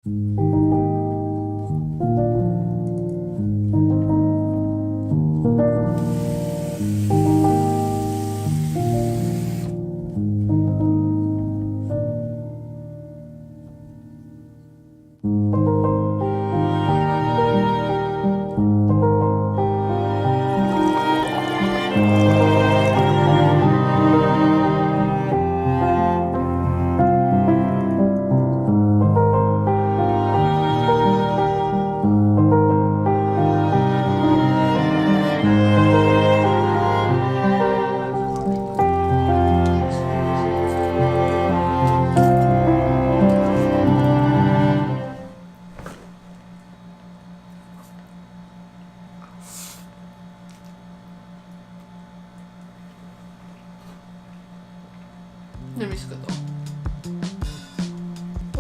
What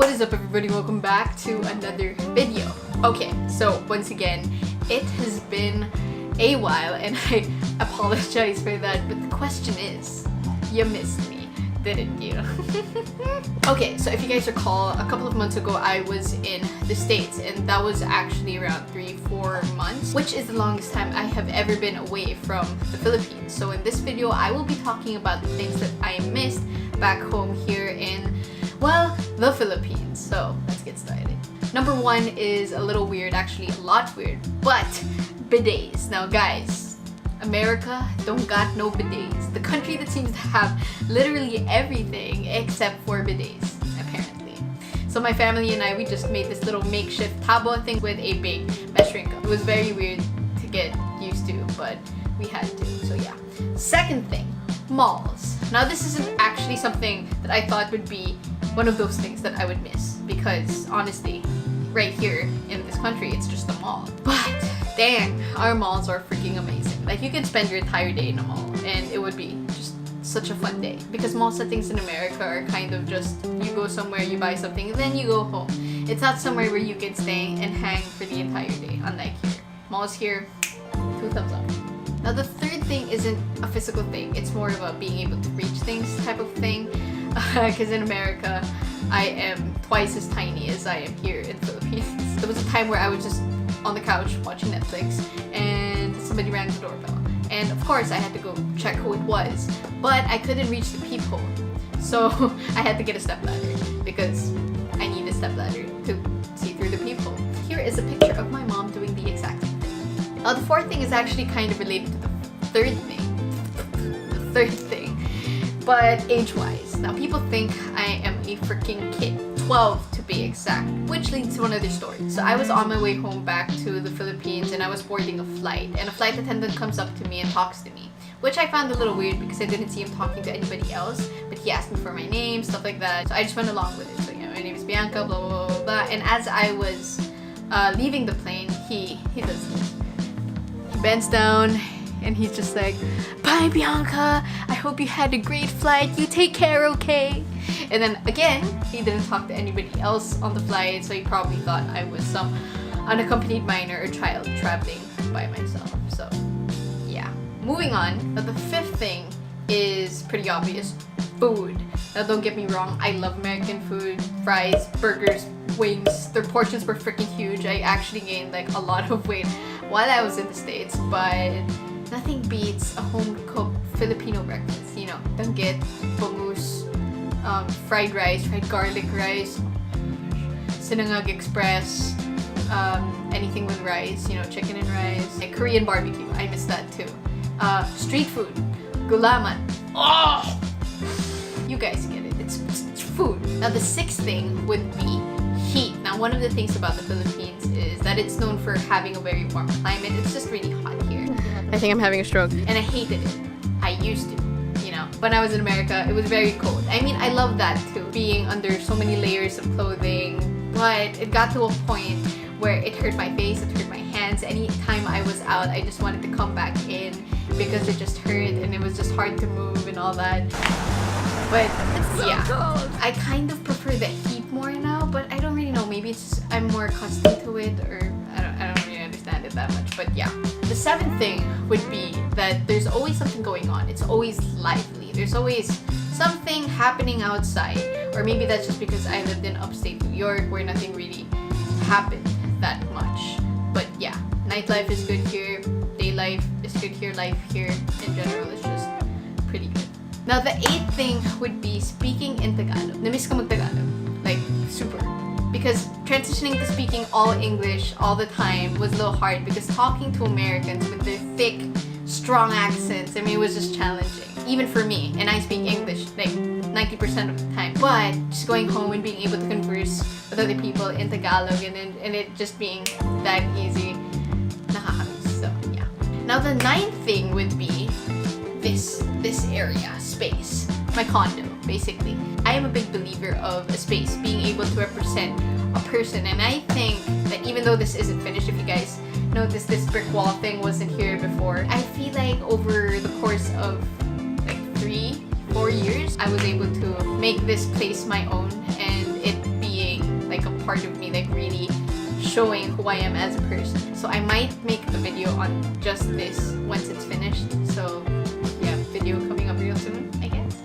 is up, everybody? Welcome back to another video. Okay, so once again, it has been a while and I apologize for that, but the question is, you missed me, didn't you? Okay, so if you guys recall, a couple of months ago I was in the States, and that was actually around 3-4 months, which is the longest time I have ever been away from the Philippines. So in this video, I will be talking about the things that I missed back home here in, well, the Philippines. So let's get started. Number one is a little weird, actually a lot weird, but bidets. Now guys, America don't got no bidets. The country that seems to have literally everything except for bidets, apparently. So my family and I, we just made this little makeshift tabo thing with a big measuring cup. It was very weird to get used to, but we had to, so yeah. Second thing, malls. Now this isn't actually something that I thought would be one of those things that I would miss, because honestly, right here in this country, it's just a mall. But dang, our malls are freaking amazing. Like, you could spend your entire day in a mall and it would be just such a fun day, because mall settings in America are kind of just, you go somewhere, you buy something, and then you go home. It's not somewhere where you can stay and hang for the entire day, unlike here. Malls here, 2 thumbs up. Now the third thing isn't a physical thing, it's more of a being able to reach things type of thing. Because in America, I am twice as tiny as I am here in the Philippines. There was a time where I was just on the couch watching Netflix and somebody rang the doorbell. And of course, I had to go check who it was, but I couldn't reach the peephole. So I had to get a stepladder because I need a stepladder to see through the peephole. Here is a picture of my mom doing the exact same thing. The fourth thing is actually kind of related to the third thing. But age-wise. Now people think I am a freaking kid, 12 to be exact, which leads to another story. So I was on my way home back to the Philippines and I was boarding a flight, and a flight attendant comes up to me and talks to me, which I found a little weird because I didn't see him talking to anybody else, but he asked me for my name, stuff like that. So I just went along with it. So yeah, my name is Bianca, blah blah blah blah. And as I was leaving the plane, he does this. He bends down and he's just like, "Bye, Bianca. I hope you had a great flight. You take care, okay?" And then again, he didn't talk to anybody else on the flight, so he probably thought I was some unaccompanied minor or child traveling by myself. So yeah. Moving on. Now the fifth thing is pretty obvious. Food. Now don't get me wrong, I love American food. Fries, burgers, wings. Their portions were freaking huge. I actually gained like a lot of weight while I was in the States, but nothing beats a home-cooked Filipino breakfast. You know, danggit, bangus, fried rice, fried garlic rice, sinangag express, anything with rice, you know, chicken and rice, like Korean barbecue, I miss that too. Street food, gulaman. Oh! You guys get it, it's food. Now the sixth thing would be heat. Now one of the things about the Philippines is that it's known for having a very warm climate. It's just really hot here. I think I'm having a stroke. And I hated it. I used to, you know. When I was in America, it was very cold. I mean, I love that too, being under so many layers of clothing. But it got to a point where it hurt my face, it hurt my hands. Anytime I was out, I just wanted to come back in because it just hurt and it was just hard to move and all that. But yeah, cold. I kind of prefer the heat more now, but I don't really know. Maybe it's just I'm more accustomed to it, or I don't really understand it that much. But yeah. The seventh thing would be that there's always something going on. It's always lively. There's always something happening outside. Or maybe that's just because I lived in upstate New York where nothing really happened that much. But yeah, nightlife is good here, day life is good here, life here in general is just pretty good. Now the 8th thing would be speaking in Tagalog. Namiss ko mag-Tagalog. Like, super. Because transitioning to speaking all English all the time was a little hard because talking to Americans with their thick, strong accents, I mean, it was just challenging. Even for me, and I speak English like 90% of the time. But just going home and being able to converse with other people in Tagalog and it just being that easy, nakakamiss. So yeah. Now the 9th thing would be this area, space. My condo, basically. I am a big believer of a space being able to represent a person, and I think that even though this isn't finished, if you guys notice this brick wall thing wasn't here before, I feel like over the course of like 3-4 years, I was able to make this place my own, and it being like a part of me, like really showing who I am as a person. So I might make a video on just this once it's finished. So yeah, video coming up real soon, I guess.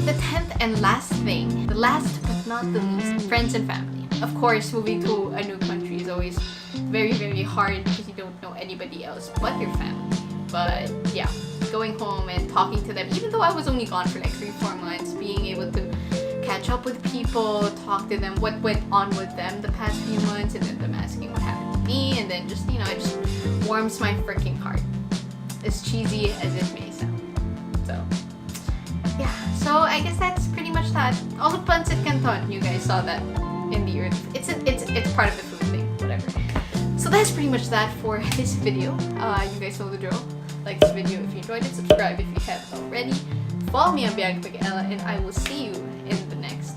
The 10th and last thing, the last but not the least, friends and family. Of course, moving to a new country is always very, very hard because you don't know anybody else but your family. But yeah, going home and talking to them, even though I was only gone for like 3-4 months, being able to catch up with people, talk to them, what went on with them the past few months, and then them asking what happened to me, and then just, you know, it just warms my freaking heart. As cheesy as it may sound. So yeah, so I guess that's pretty much that. All the pancit canton, you guys saw that in the earth. It's part of the food thing, whatever. So that's pretty much that for this video. You guys know the drill. Like this video if you enjoyed it, subscribe if you haven't already. Follow me on Bianca, and I will see you in the next